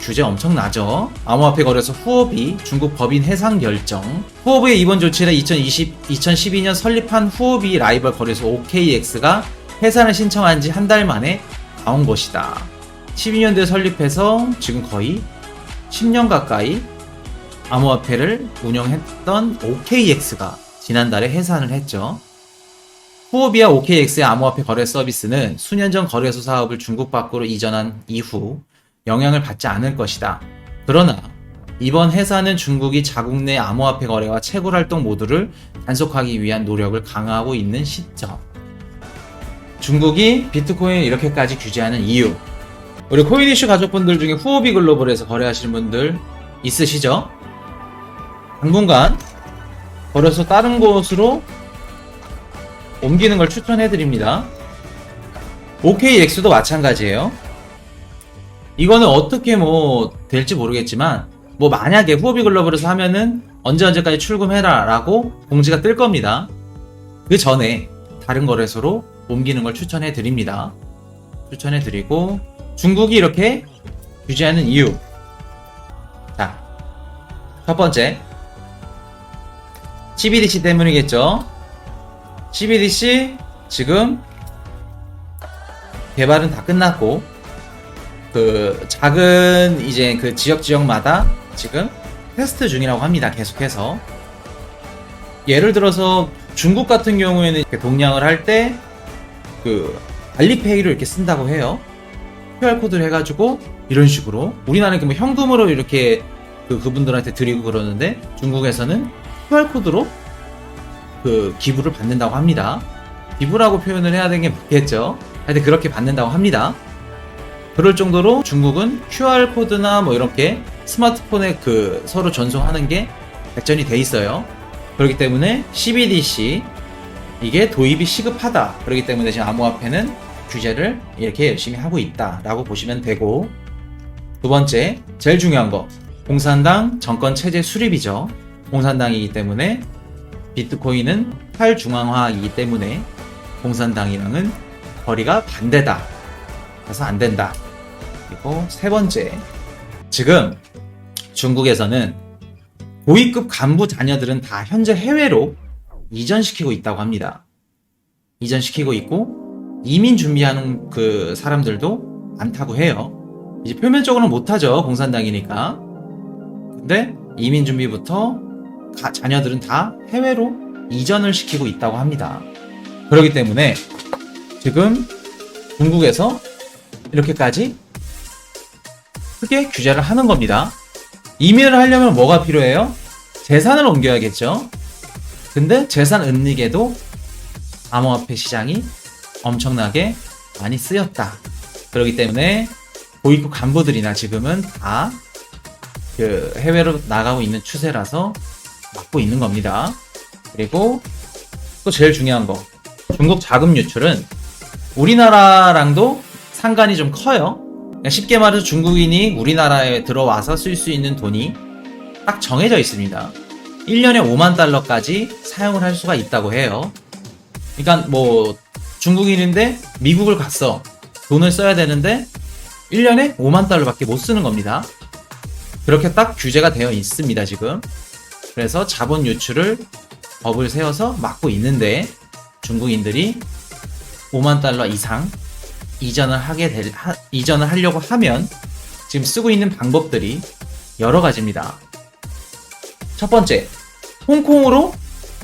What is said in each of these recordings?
규제 엄청나죠. 암호화폐 거래소 후오비, 중국 법인 해상 결정. 후오비의 이번 조치는 2012년 설립한 후오비 라이벌 거래소 OKX가 해산을 신청한 지 한 달 만에 나온 것이다. 12년도에 설립해서 지금 거의 10년 가까이 암호화폐를 운영했던 OKX가 지난달에 해산을 했죠. 후오비와 OKX의 암호화폐 거래 서비스는 수년 전 거래소 사업을 중국 밖으로 이전한 이후 영향을 받지 않을 것이다. 그러나 이번 해산은 중국이 자국 내 암호화폐 거래와 채굴 활동 모두를 단속하기 위한 노력을 강화하고 있는 시점. 중국이 비트코인을 이렇게까지 규제하는 이유. 우리 코인이슈 가족분들 중에 후오비 글로벌에서 거래하시는 분들 있으시죠? 당분간 거래소 다른 곳으로 옮기는 걸 추천해드립니다. OKX도 마찬가지예요. 이거는 어떻게 될지 모르겠지만 만약에 후오비 글로벌에서 하면은 언제까지 출금해라 라고 공지가 뜰 겁니다. 그 전에 다른 거래소로 옮기는 걸 추천해드립니다. 추천해드리고 중국이 이렇게 규제하는 이유. 자, 첫 번째 CBDC 때문이겠죠. CBDC 지금 개발은 다 끝났고 작은 이제 지역마다 지금 테스트 중이라고 합니다. 계속해서. 예를 들어서 중국 같은 경우에는 동량을 할 때 알리페이를 이렇게 쓴다고 해요. QR코드를 해가지고 이런 식으로. 우리나라는 현금으로 이렇게 그분들한테 드리고 그러는데 중국에서는 QR코드로 기부를 받는다고 합니다. 기부라고 표현을 해야 되는 게 맞겠죠. 하여튼 그렇게 받는다고 합니다. 그럴 정도로 중국은 QR코드나 이렇게 스마트폰에 서로 전송하는 게 발전이 돼 있어요. 그렇기 때문에 CBDC 이게 도입이 시급하다. 그렇기 때문에 지금 암호화폐는 규제를 이렇게 열심히 하고 있다라고 보시면 되고, 두 번째 제일 중요한 거 공산당 정권 체제 수립이죠. 공산당이기 때문에 비트코인은 탈중앙화이기 때문에 공산당이랑은 거리가 반대다. 그래서 안 된다. 그리고 세 번째, 지금 중국에서는 고위급 간부 자녀들은 다 현재 해외로 이전시키고 있다고 합니다. 이전시키고 있고 이민 준비하는 사람들도 많다고 해요. 이제 표면적으로는 못하죠. 공산당이니까. 근데 이민 준비부터 자녀들은 다 해외로 이전을 시키고 있다고 합니다. 그렇기 때문에 지금 중국에서 이렇게까지 크게 규제를 하는 겁니다. 이민을 하려면 뭐가 필요해요? 재산을 옮겨야겠죠. 근데 재산 은닉에도 암호화폐 시장이 엄청나게 많이 쓰였다. 그렇기 때문에 고위급 간부들이나 지금은 다 해외로 나가고 있는 추세라서 막고 있는 겁니다. 그리고 또 제일 중요한 거, 중국 자금 유출은 우리나라랑도 상관이 좀 커요. 쉽게 말해서 중국인이 우리나라에 들어와서 쓸 수 있는 돈이 딱 정해져 있습니다. 1년에 5만 달러까지 사용을 할 수가 있다고 해요. 그러니까 중국인인데 미국을 갔어. 돈을 써야 되는데 1년에 5만 달러밖에 못 쓰는 겁니다. 그렇게 딱 규제가 되어 있습니다, 지금. 그래서 자본 유출을 법을 세워서 막고 있는데 중국인들이 5만 달러 이상 이전을 하려고 하면 지금 쓰고 있는 방법들이 여러 가지입니다. 첫 번째, 홍콩으로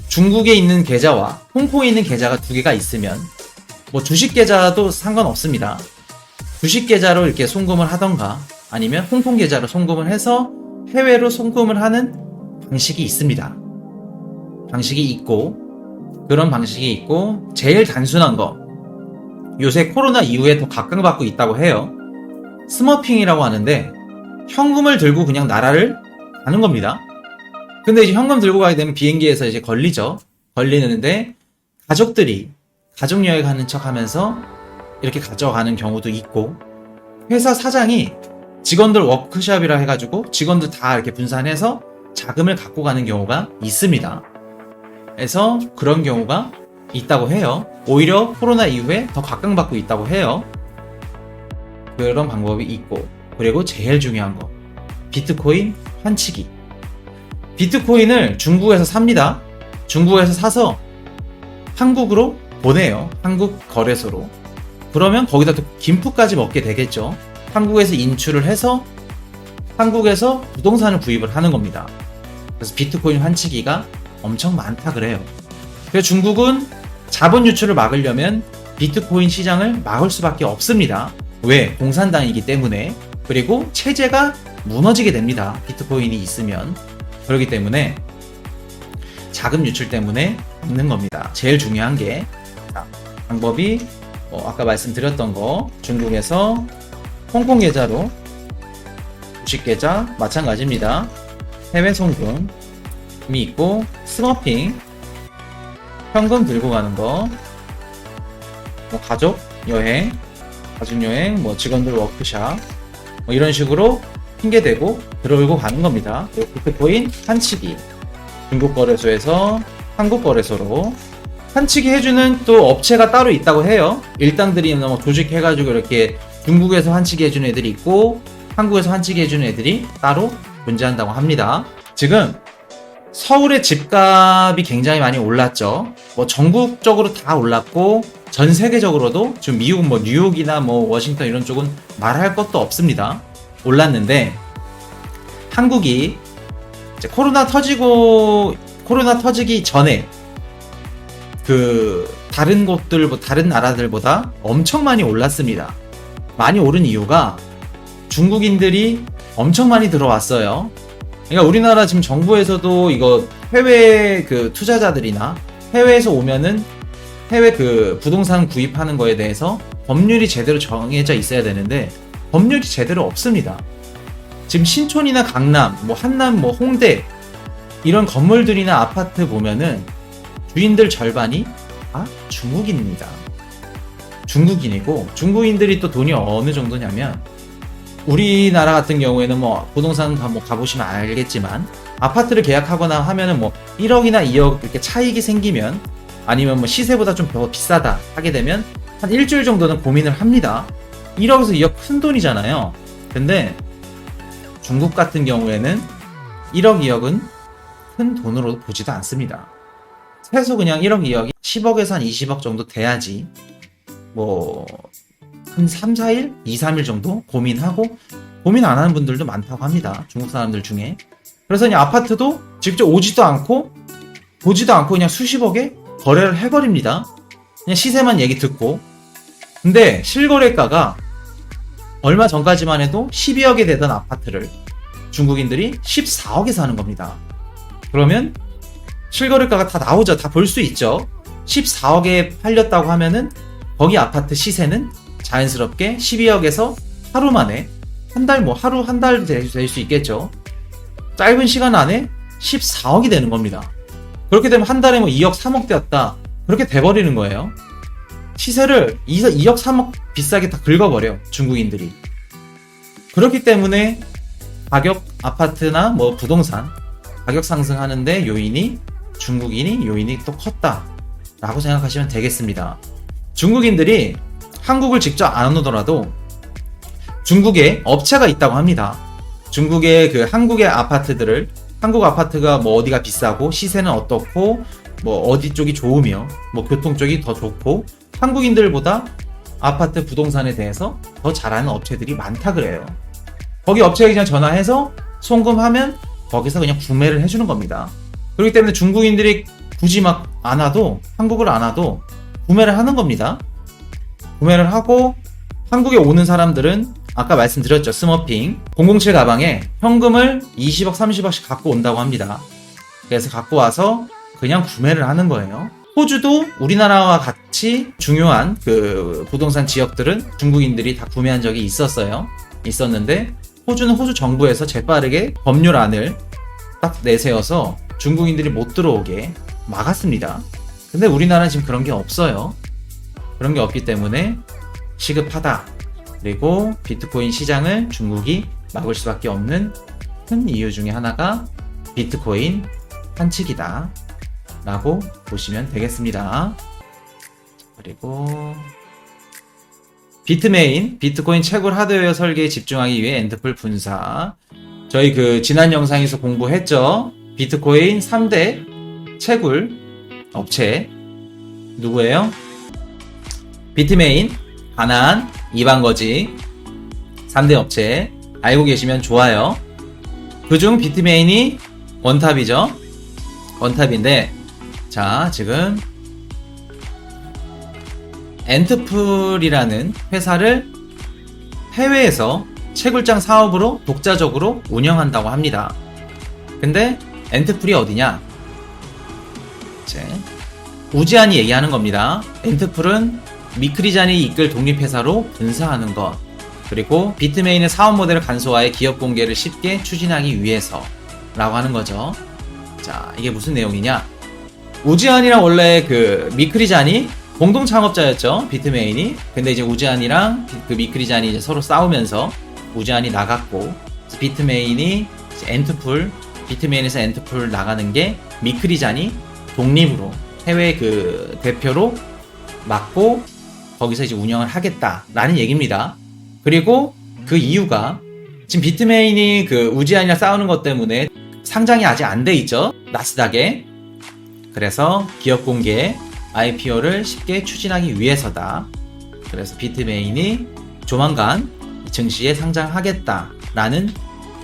중국에 있는 계좌와 홍콩에 있는 계좌가 두 개가 있으면 주식 계좌도 상관없습니다. 주식 계좌로 이렇게 송금을 하던가 아니면 홍콩 계좌로 송금을 해서 해외로 송금을 하는 방식이 있습니다. 그런 방식이 있고, 제일 단순한 거, 요새 코로나 이후에 더 각광받고 있다고 해요. 스머핑이라고 하는데 현금을 들고 그냥 나라를 가는 겁니다. 근데 이제 현금 들고 가게 되면 비행기에서 이제 걸리는데 가족들이 가족 여행하는 척 하면서 이렇게 가져가는 경우도 있고, 회사 사장이 직원들 워크숍이라 해가지고 직원들 다 이렇게 분산해서 자금을 갖고 가는 경우가 있습니다. 그래서 그런 경우가 있다고 해요. 오히려 코로나 이후에 더 각광받고 있다고 해요. 그런 방법이 있고, 그리고 제일 중요한 거, 비트코인 환치기. 비트코인을 중국에서 삽니다. 중국에서 사서 한국으로 보내요. 한국 거래소로. 그러면 거기다 또 김프까지 먹게 되겠죠. 한국에서 인출을 해서 한국에서 부동산을 구입을 하는 겁니다. 그래서 비트코인 환치기가 엄청 많다 그래요. 그래서 중국은 자본 유출을 막으려면 비트코인 시장을 막을 수밖에 없습니다. 왜? 공산당이기 때문에. 그리고 체제가 무너지게 됩니다. 비트코인이 있으면. 그렇기 때문에 자금 유출 때문에 막는 겁니다. 제일 중요한 게 방법이 아까 말씀드렸던 거, 중국에서 홍콩 계좌로 주식 계좌 마찬가지입니다. 해외 송금이 있고, 스머핑 현금 들고 가는 거, 가족 여행, 직원들 워크샵 이런 식으로 핑계 대고 들어오고 가는 겁니다. 비트코인 환치기, 중국 거래소에서 한국 거래소로 환치기 해주는 또 업체가 따로 있다고 해요. 일당들이 조직해가지고 이렇게 중국에서 환치기 해주는 애들이 있고 한국에서 환치기 해주는 애들이 따로 존재한다고 합니다. 지금 서울의 집값이 굉장히 많이 올랐죠. 전국적으로 다 올랐고 전 세계적으로도 지금 미국 뉴욕이나 워싱턴 이런 쪽은 말할 것도 없습니다. 올랐는데 한국이 이제 코로나 터지기 전에 다른 다른 나라들보다 엄청 많이 올랐습니다. 많이 오른 이유가 중국인들이 엄청 많이 들어왔어요. 그러니까 우리나라 지금 정부에서도 이거 해외 투자자들이나 해외에서 오면은 해외 부동산 구입하는 거에 대해서 법률이 제대로 정해져 있어야 되는데 법률이 제대로 없습니다. 지금 신촌이나 강남, 한남, 홍대 이런 건물들이나 아파트 보면은 주인들 절반이 중국인입니다. 중국인이고 중국인들이 또 돈이 어느 정도냐면 우리나라 같은 경우에는 부동산 가보시면 알겠지만 아파트를 계약하거나 하면은 1억이나 2억 이렇게 차익이 생기면 아니면 시세보다 좀 더 비싸다 하게 되면 한 일주일 정도는 고민을 합니다. 1억에서 2억 큰 돈이잖아요. 근데 중국 같은 경우에는 1억, 2억은 큰 돈으로 보지도 않습니다. 최소 그냥 1억, 2억이 10억에서 한 20억 정도 돼야지 한 3, 4일? 2, 3일 정도 고민하고 고민 안 하는 분들도 많다고 합니다. 중국 사람들 중에. 그래서 그냥 아파트도 직접 오지도 않고 보지도 않고 그냥 수십억에 거래를 해버립니다. 그냥 시세만 얘기 듣고. 근데 실거래가가 얼마 전까지만 해도 12억에 되던 아파트를 중국인들이 14억에 사는 겁니다. 그러면 실거래가가 다 나오죠. 다 볼 수 있죠. 14억에 팔렸다고 하면은 거기 아파트 시세는 자연스럽게 12억에서 하루 만에 하루 한 달 될 수 있겠죠. 짧은 시간 안에 14억이 되는 겁니다. 그렇게 되면 한 달에 2억, 3억 되었다. 그렇게 돼버리는 거예요. 시세를 2억, 3억 비싸게 다 긁어버려, 중국인들이. 그렇기 때문에 가격, 아파트나 부동산 가격 상승하는데 중국인이 또 컸다 라고 생각하시면 되겠습니다. 중국인들이 한국을 직접 안 오더라도 중국에 업체가 있다고 합니다. 중국의 한국의 아파트들을 한국 아파트가 어디가 비싸고 시세는 어떻고 어디 쪽이 좋으며 교통 쪽이 더 좋고 한국인들보다 아파트 부동산에 대해서 더 잘하는 업체들이 많다 그래요. 거기 업체에 그냥 전화해서 송금하면 거기서 그냥 구매를 해주는 겁니다. 그렇기 때문에 중국인들이 굳이 안 와도 한국을 안 와도 구매를 하는 겁니다. 구매를 하고 한국에 오는 사람들은 아까 말씀드렸죠. 스머핑 007 가방에 현금을 20억 30억씩 갖고 온다고 합니다. 그래서 갖고 와서 그냥 구매를 하는 거예요. 호주도 우리나라와 같이 중요한 부동산 지역들은 중국인들이 다 구매한 적이 있었는데 호주는 호주 정부에서 재빠르게 법률안을 딱 내세워서 중국인들이 못 들어오게 막았습니다. 근데 우리나라는 지금 그런 게 없어요. 그런 게 없기 때문에 시급하다. 그리고 비트코인 시장을 중국이 막을 수밖에 없는 큰 이유 중에 하나가 비트코인 환치기다 라고 보시면 되겠습니다. 그리고 비트메인, 비트코인 채굴 하드웨어 설계에 집중하기 위해 엔트풀 분사. 저희 그 지난 영상에서 공부했죠. 비트코인 3대 채굴 업체 누구예요? 비트메인, 가난, 이방거지 3대 업체 알고 계시면 좋아요. 그중 비트메인이 원탑이죠. 원탑인데 자 지금 엔트풀이라는 회사를 해외에서 채굴장 사업으로 독자적으로 운영한다고 합니다. 근데 엔트풀이 어디냐? 이제 우지안이 얘기하는 겁니다. 엔트풀은 미크리잔이 이끌 독립회사로 분사하는 것, 그리고 비트메인의 사업 모델을 간소화해 기업 공개를 쉽게 추진하기 위해서 라고 하는 거죠. 자, 이게 무슨 내용이냐? 우지안이랑 원래 그 미크리잔이 공동 창업자였죠. 비트메인이. 근데 이제 우지안이랑 그 미크리잔이 이제 서로 싸우면서 우지안이 나갔고, 비트메인이 엔트풀, 비트메인에서 엔트풀 나가는 게 미크리잔이 독립으로 해외 그 대표로 맡고 거기서 이제 운영을 하겠다라는 얘기입니다. 그리고 그 이유가 지금 비트메인이 그 우지안이랑 싸우는 것 때문에 상장이 아직 안 돼 있죠. 나스닥에. 그래서 기업 공개 IPO를 쉽게 추진하기 위해서다. 그래서 비트메인이 조만간 증시에 상장하겠다라는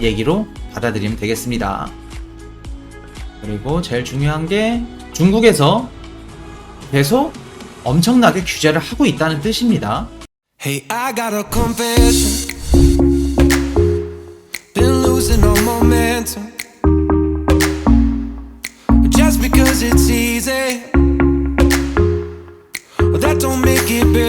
얘기로 받아들이면 되겠습니다. 그리고 제일 중요한 게 중국에서 계속 엄청나게 규제를 하고 있다는 뜻입니다. Hey, I got a confession. Been losing all momentum. Just because it's easy, that don't make it better.